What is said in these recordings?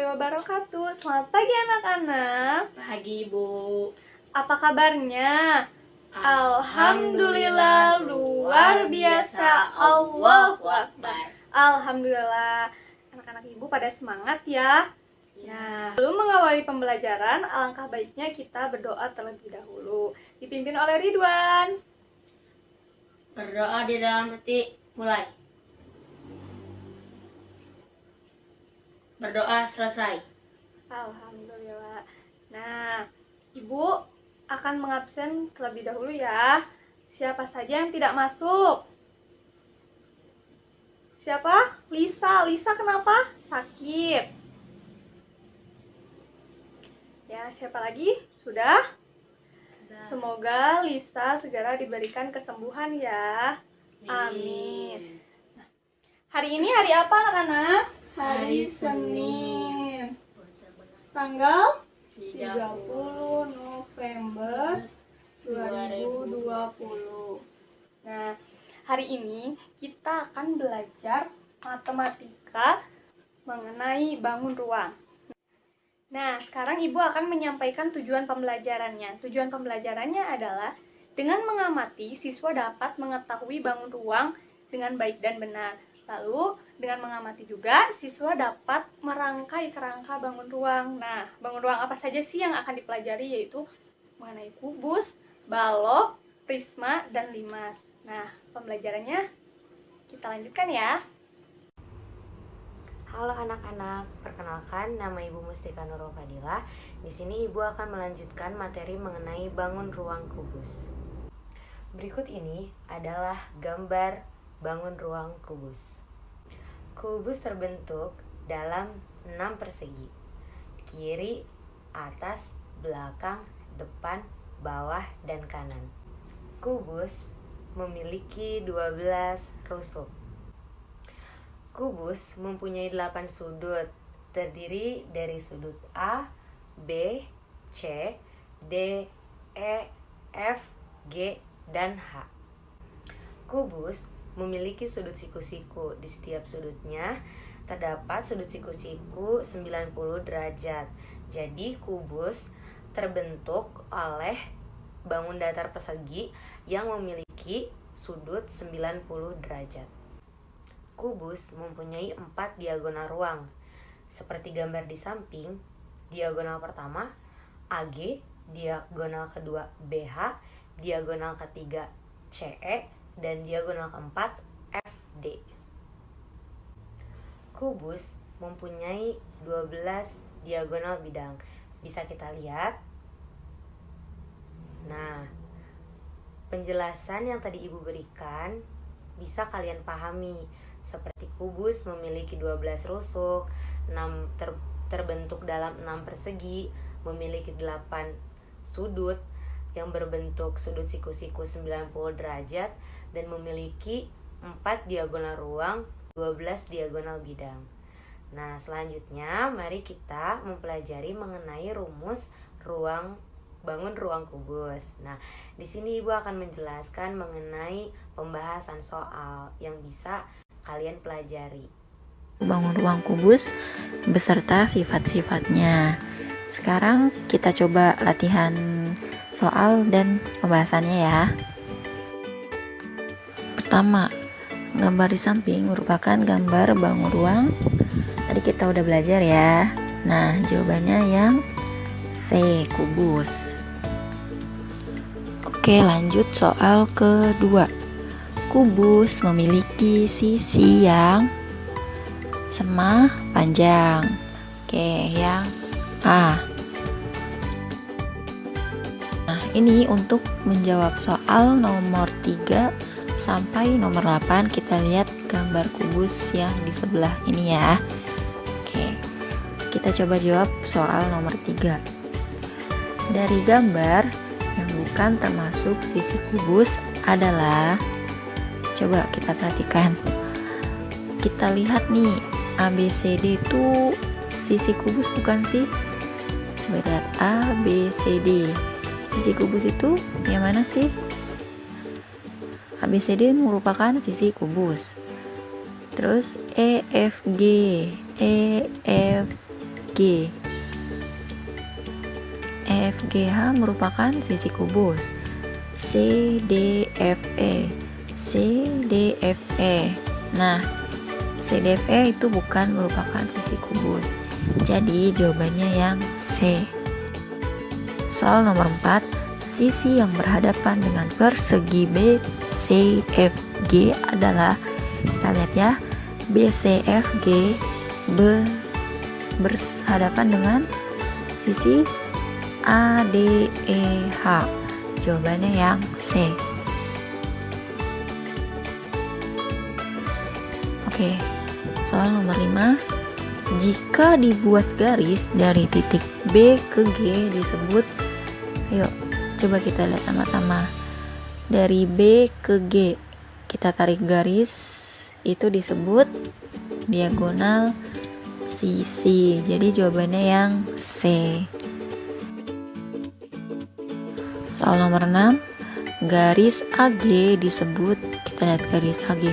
wabarakatuh. Selamat pagi anak-anak. Pagi, Ibu. Apa kabarnya? Alhamdulillah luar biasa. Allahu Akbar. Alhamdulillah. Anak-anak Ibu pada semangat ya. Nah, sebelum mengawali pembelajaran, alangkah baiknya kita berdoa terlebih dahulu. Dipimpin oleh Ridwan. Berdoa di dalam hati, mulai. Berdoa selesai. Alhamdulillah. Nah, Ibu akan mengabsen terlebih dahulu ya. Siapa saja yang tidak masuk? Siapa? Lisa. Lisa kenapa? Sakit. Ya, siapa lagi? Sudah? Semoga Lisa segera diberikan kesembuhan ya. Amin. Hari ini hari apa anak-anak? Hari Senin. Tanggal 30 November 2020. Nah, hari ini kita akan belajar matematika mengenai bangun ruang. Nah, sekarang Ibu akan menyampaikan tujuan pembelajarannya. Tujuan pembelajarannya adalah dengan mengamati, siswa dapat mengetahui bangun ruang dengan baik dan benar. Lalu, dengan mengamati juga, siswa dapat merangkai kerangka bangun ruang. Nah, bangun ruang apa saja sih yang akan dipelajari, yaitu mengenai kubus, balok, prisma, dan limas. Nah, pembelajarannya kita lanjutkan ya. Halo anak-anak, perkenalkan nama Ibu Mustika Nurul Fadilah. Di sini Ibu akan melanjutkan materi mengenai bangun ruang kubus. Berikut ini adalah gambar bangun ruang kubus. Kubus terbentuk dalam 6 persegi. Kiri, atas, belakang, depan, bawah, dan kanan. Kubus memiliki 12 rusuk. Kubus mempunyai 8 sudut, terdiri dari sudut A, B, C, D, E, F, G, dan H. Kubus memiliki sudut siku-siku. Di setiap sudutnya terdapat sudut siku-siku 90 derajat. Jadi kubus terbentuk oleh bangun datar persegi yang memiliki sudut 90 derajat. Kubus mempunyai 4 diagonal ruang. Seperti gambar di samping, diagonal pertama AG, diagonal kedua BH, diagonal ketiga CE, dan diagonal keempat FD. Kubus mempunyai 12 diagonal bidang. Bisa kita lihat. Nah, penjelasan yang tadi Ibu berikan bisa kalian pahami. Seperti kubus memiliki 12 rusuk, terbentuk dalam 6 persegi, memiliki 8 sudut yang berbentuk sudut siku-siku 90 derajat dan memiliki 4 diagonal ruang, 12 diagonal bidang. Nah, selanjutnya mari kita mempelajari mengenai rumus bangun ruang kubus. Nah, di sini Ibu akan menjelaskan mengenai pembahasan soal yang bisa kalian pelajari. Bangun ruang kubus beserta sifat-sifatnya. Sekarang kita coba latihan soal dan pembahasannya ya. Pertama, gambar di samping merupakan gambar bangun ruang. Tadi kita udah belajar ya. Nah, jawabannya yang C, kubus. Oke, lanjut soal kedua. Kubus memiliki sisi yang sama panjang. Oke, yang A. Nah, ini untuk menjawab soal nomor 3 sampai nomor 8, kita lihat gambar kubus yang di sebelah ini ya. Oke, kita coba jawab soal nomor 3. Dari gambar yang bukan termasuk sisi kubus adalah, coba kita perhatikan. Kita lihat nih, ABCD itu sisi kubus bukan sih? Coba lihat ABCD. Sisi kubus itu yang mana sih? ABCD merupakan sisi kubus. Terus EFG EFG. EFGH merupakan sisi kubus. CDFE. CDFE. Nah, CDFE itu bukan merupakan sisi kubus. Jadi jawabannya yang C. Soal nomor 4, sisi yang berhadapan dengan persegi BCFG adalah, kita lihat ya, BCFG berhadapan dengan sisi ADEH. Jawabannya yang C. Oke, soal nomor 5. Jika dibuat garis dari titik B ke G disebut, yuk coba kita lihat sama-sama. Dari B ke G kita tarik garis, itu disebut diagonal sisi. Jadi jawabannya yang C. Soal nomor 6. Garis AG disebut, kita lihat garis AG.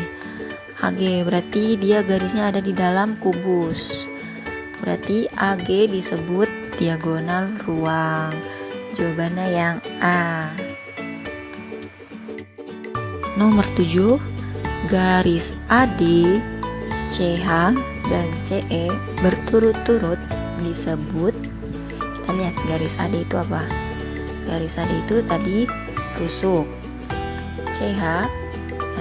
AG berarti dia garisnya ada di dalam kubus. Berarti AG disebut diagonal ruang. Jawabannya yang A. Nomor 7. Garis AD, CH, dan CE berturut-turut disebut, kita lihat garis AD itu apa? Garis AD itu tadi rusuk. CH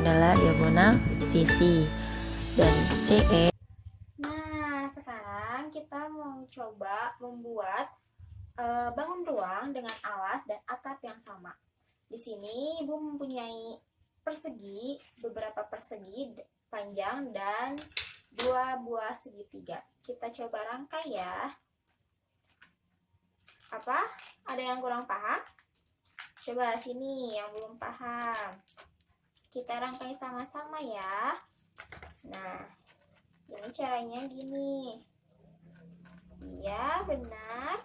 adalah diagonal sisi, dan CE. Nah, sekarang kita mau coba membuat bangun ruang dengan alas dan atap yang sama. Di sini Ibu mempunyai persegi, beberapa persegi panjang dan 2 buah segitiga. Kita coba rangkai ya. Apa? Ada yang kurang paham? Coba sini yang belum paham. Kita rangkai sama-sama ya. Nah, ini caranya gini. Iya, benar.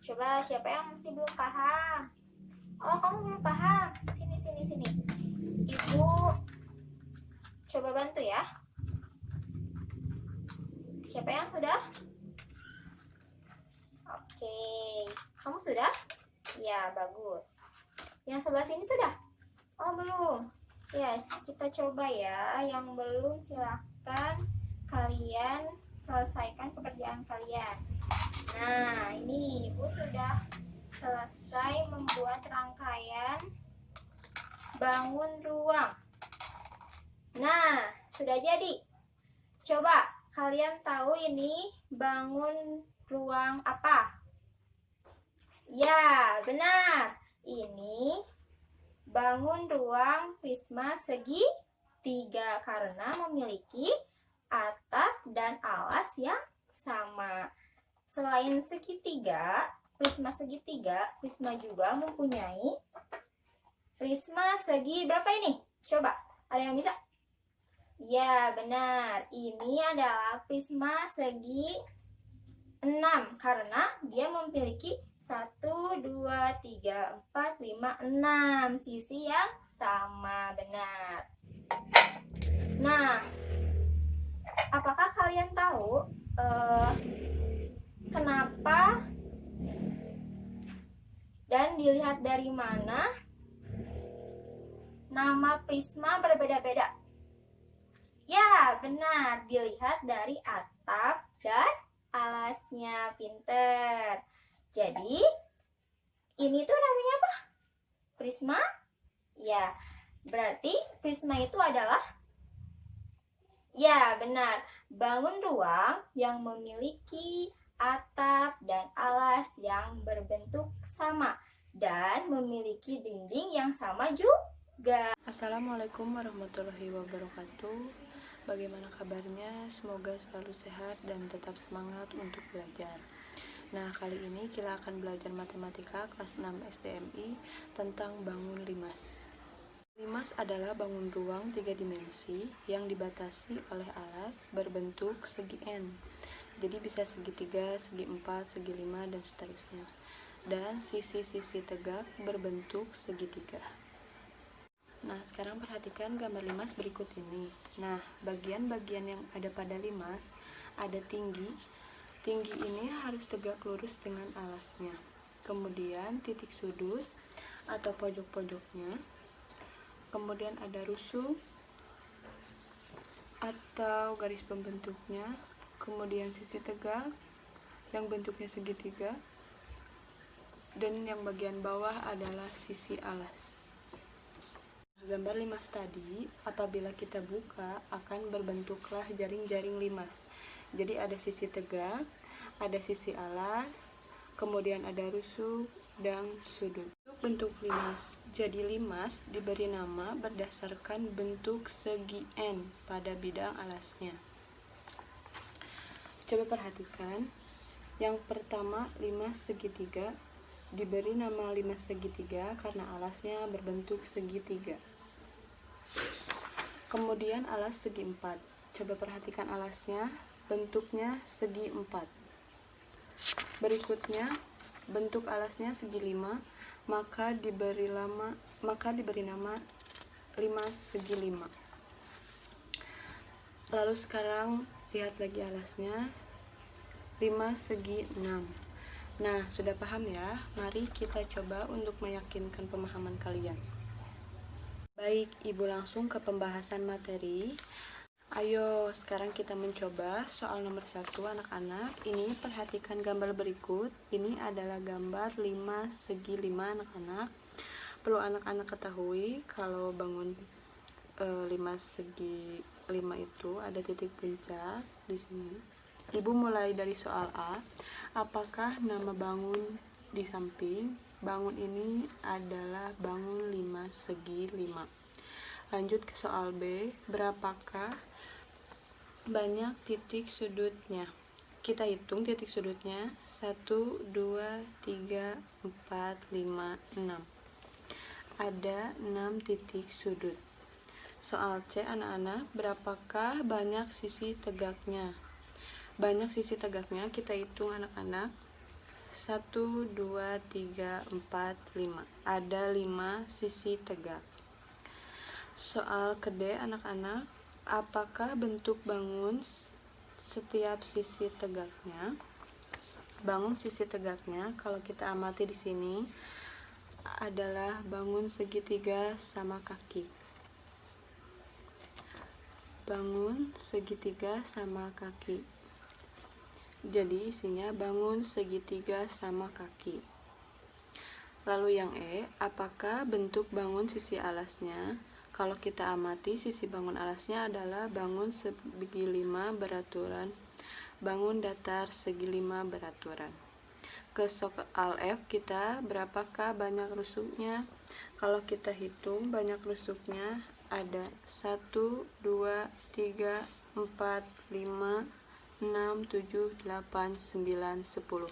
Coba siapa yang masih belum paham? Oh, kamu belum paham. Sini. Ibu coba bantu ya. Siapa yang sudah? Oke. Kamu sudah? Ya, bagus. Yang sebelah sini sudah? Oh, belum. Ya, kita coba ya. Yang belum silahkan kalian selesaikan pekerjaan kalian. Nah, ini Ibu sudah selesai membuat rangkaian bangun ruang. Nah, sudah jadi. Coba kalian tahu ini bangun ruang apa? Ya, benar. Ini bangun ruang prisma segitiga karena memiliki atap dan alas yang sama. Selain segitiga, prisma segitiga, prisma juga mempunyai prisma segi berapa ini? Coba, ada yang bisa? Ya, benar. Ini adalah prisma segi 6 karena dia memiliki 1, 2, 3, 4, 5, 6 sisi yang sama, benar. Nah, apakah kalian tahu kenapa dan dilihat dari mana nama prisma berbeda-beda? Ya, benar, dilihat dari atap dan alasnya. Pinter. Jadi, ini tuh namanya apa? Prisma? Ya, berarti prisma itu adalah, ya benar, bangun ruang yang memiliki atap dan alas yang berbentuk sama dan memiliki dinding yang sama juga. Assalamualaikum warahmatullahi wabarakatuh. Bagaimana kabarnya? Semoga selalu sehat dan tetap semangat untuk belajar. Nah, kali ini kita akan belajar matematika kelas 6 SDMI tentang bangun limas. Limas adalah bangun ruang 3 dimensi yang dibatasi oleh alas berbentuk segi N. Jadi bisa segi 3, segi 4, segi 5, dan seterusnya. Dan sisi-sisi tegak berbentuk segitiga. Nah, sekarang perhatikan gambar limas berikut ini. Nah, bagian-bagian yang ada pada limas ada tinggi. Tinggi ini harus tegak lurus dengan alasnya. Kemudian titik sudut atau pojok-pojoknya. Kemudian ada rusuk atau garis pembentuknya. Kemudian sisi tegak yang bentuknya segitiga. Dan yang bagian bawah adalah sisi alas. Gambar limas tadi, apabila kita buka, akan berbentuklah jaring-jaring limas. Jadi ada sisi tegak, ada sisi alas, kemudian ada rusuk dan sudut. Untuk bentuk limas, jadi limas diberi nama berdasarkan bentuk segi N pada bidang alasnya. Coba perhatikan, yang pertama limas segitiga, diberi nama limas segitiga karena alasnya berbentuk segitiga. Kemudian alas segi empat. Coba perhatikan alasnya, bentuknya segi empat. Berikutnya, bentuk alasnya segi lima, maka diberi nama limas segi lima. Lalu sekarang lihat lagi alasnya, limas segi enam. Nah, sudah paham ya? Mari kita coba untuk meyakinkan pemahaman kalian. Baik, Ibu langsung ke pembahasan materi. Ayo, sekarang kita mencoba soal nomor 1 anak-anak. Ini perhatikan gambar berikut. Ini adalah gambar limas segi 5 anak-anak. Perlu anak-anak ketahui kalau bangun limas segi 5 itu ada titik puncak di sini. Ibu mulai dari soal A. Apakah nama bangun di samping? Bangun ini adalah bangun limas segi 5. Lanjut ke soal B. Berapakah banyak titik sudutnya? Kita hitung titik sudutnya. 1, 2, 3, 4, 5, 6. Ada 6 titik sudut. Soal C anak-anak. Berapakah banyak sisi tegaknya? Banyak sisi tegaknya kita hitung anak-anak. 1, 2, 3, 4, 5. Ada 5 sisi tegak. Soal ke D anak-anak, apakah bentuk bangun setiap sisi tegaknya? Bangun sisi tegaknya kalau kita amati di sini adalah bangun segitiga sama kaki. Bangun segitiga sama kaki. Jadi isinya bangun segitiga sama kaki. Lalu yang E, apakah bentuk bangun sisi alasnya? Kalau kita amati sisi bangun alasnya adalah bangun segi 5 beraturan, bangun datar segi 5 beraturan. Ke soal F kita, berapakah banyak rusuknya? Kalau kita hitung banyak rusuknya ada 1, 2, 3, 4, 5, 6, 7, 8, 9, 10.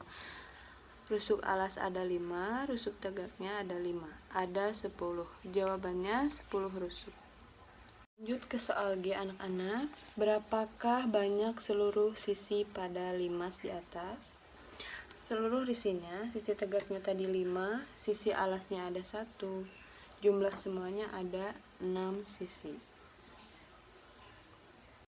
Rusuk alas ada 5, rusuk tegaknya ada 5. Ada 10. Jawabannya 10 rusuk. Lanjut ke soal G anak-anak. Berapakah banyak seluruh sisi pada limas di atas? Seluruh sisinya, sisi tegaknya tadi 5, sisi alasnya ada 1. Jumlah semuanya ada 6 sisi.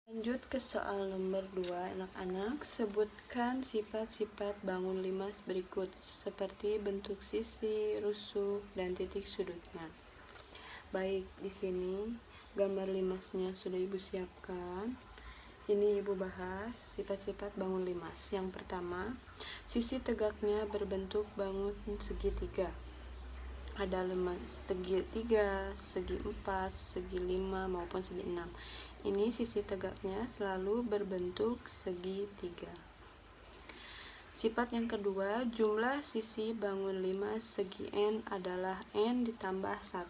Lanjut ke soal nomor 2 anak-anak. Sebutkan sifat-sifat bangun limas berikut seperti bentuk sisi, rusuk, dan titik sudutnya. Baik, di sini gambar limasnya sudah Ibu siapkan. Ini Ibu bahas sifat-sifat bangun limas. Yang pertama, sisi tegaknya berbentuk bangun segitiga. Ada limas segi 3, segi 4, segi 5 maupun segi 6. Ini sisi tegaknya selalu berbentuk segitiga. Sifat yang kedua, jumlah sisi bangun limas segi N adalah N ditambah 1.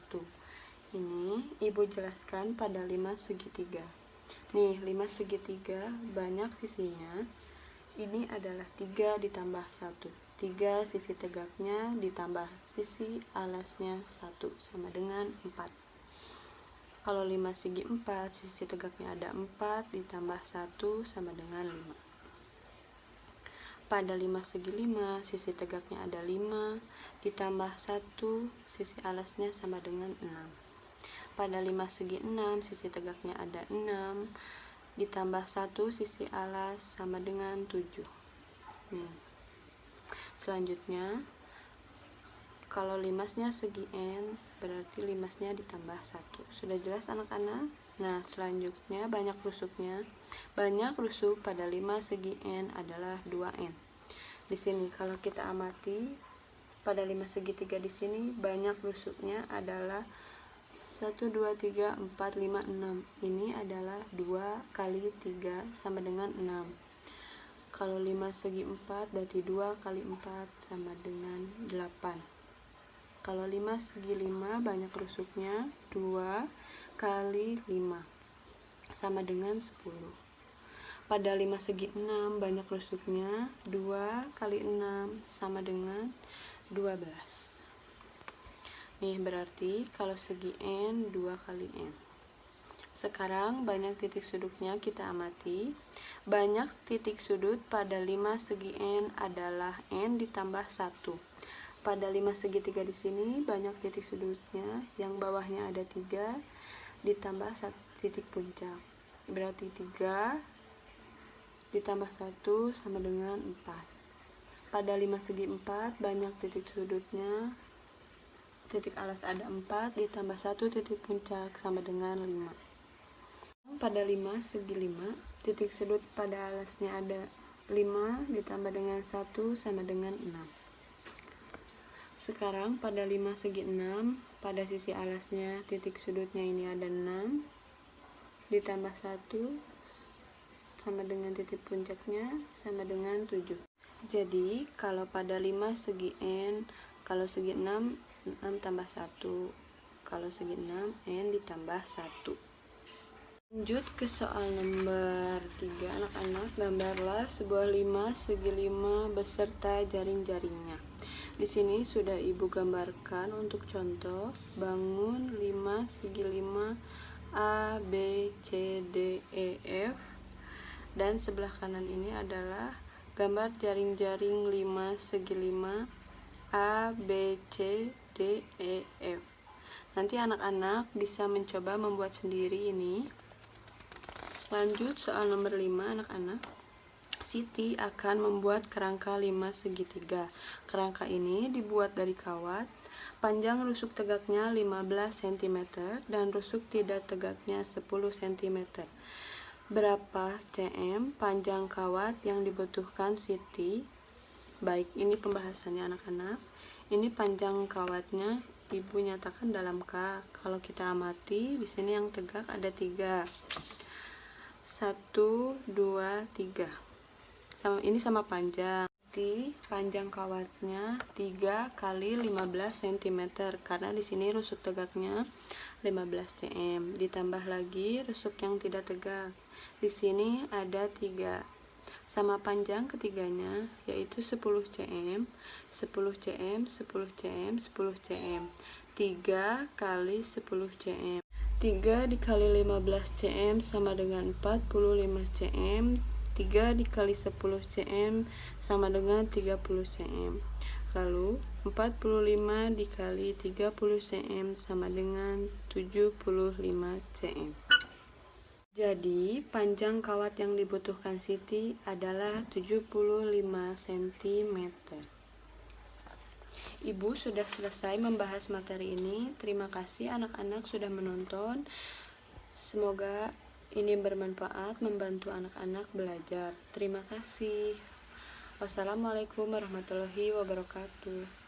Ini Ibu jelaskan pada limas segitiga. Nih, limas segitiga banyak sisinya. Ini adalah 3 ditambah 1. 3 sisi tegaknya ditambah sisi alasnya 1 sama dengan 4. Kalau limas segi 4, sisi tegaknya ada 4 ditambah 1 sama dengan 5. Pada limas segi 5, sisi tegaknya ada 5 ditambah 1, sisi alasnya sama dengan 6. pada 5 segi 6, sisi tegaknya ada 6, ditambah 1 sisi alas sama dengan 7. Selanjutnya, kalau limasnya segi N, berarti limasnya ditambah 1. Sudah jelas anak-anak? Nah, selanjutnya banyak rusuknya. Banyak rusuk pada 5 segi N adalah 2N. Di sini kalau kita amati, pada 5 segitiga di sini banyak rusuknya adalah 1, 2, 3, 4, 5, 6. Ini adalah 2 kali 3 sama dengan 6. Kalau 5 segi 4 berarti 2 kali 4 sama dengan 8. Kalau 5 segi 5 banyak rusuknya 2 kali 5 sama dengan 10. Pada 5 segi 6 banyak rusuknya 2 kali 6 sama dengan 12. Nih berarti kalau segi N 2 kali N. Sekarang banyak titik sudutnya kita amati. Banyak titik sudut pada 5 segi N adalah N ditambah 1. Pada 5 segitiga di sini banyak titik sudutnya, yang bawahnya ada 3 ditambah 1 titik puncak. Berarti 3 ditambah 1 sama dengan 4. Pada 5 segi 4 banyak titik sudutnya, titik alas ada 4 ditambah 1 titik puncak sama dengan 5. Pada 5 segi 5 titik sudut pada alasnya ada 5 ditambah dengan 1 sama dengan 6. Sekarang pada 5 segi 6 pada sisi alasnya titik sudutnya ini ada 6 ditambah 1 sama dengan titik puncaknya sama dengan 7. Jadi kalau pada 5 segi N, kalau segi 6 tambah 1, kalau segi 6 N ditambah 1. Lanjut ke soal nomor 3 anak-anak. Gambarlah sebuah 5 segi 5 beserta jaring-jaringnya. Di sini sudah ibu gambarkan untuk contoh. Bangun 5 segi 5 A, B, C, D, E, F. Dan sebelah kanan ini adalah gambar jaring-jaring 5 segi 5 A, B, C, D, E, F. Nanti anak-anak bisa mencoba membuat sendiri ini. Lanjut soal nomor 5 anak-anak. Siti akan membuat kerangka 5 segitiga. Kerangka ini dibuat dari kawat. Panjang rusuk tegaknya 15 cm dan rusuk tidak tegaknya 10 cm. Berapa cm panjang kawat yang dibutuhkan Siti? Baik, ini pembahasannya anak-anak. Ini panjang kawatnya ibu nyatakan dalam K. Kalau kita amati di sini yang tegak ada 3. 1, 2, 3. Ini sama panjang. Panjang kawatnya 3 kali 15 cm karena di sini rusuk tegaknya 15 cm. Ditambah lagi rusuk yang tidak tegak. Di sini ada 3. Sama panjang ketiganya yaitu 10 cm, 10 cm, 10 cm, 10 cm. 3 kali 10 cm. 3 dikali 15 cm sama dengan 45 cm. 3 dikali 10 cm sama dengan 30 cm. Lalu 45 dikali 30 cm sama dengan 75 cm. Jadi panjang kawat yang dibutuhkan Siti adalah 75 cm. Ibu sudah selesai membahas materi ini. Terima kasih anak-anak sudah menonton. Semoga ini bermanfaat membantu anak-anak belajar. Terima kasih. Wassalamualaikum warahmatullahi wabarakatuh.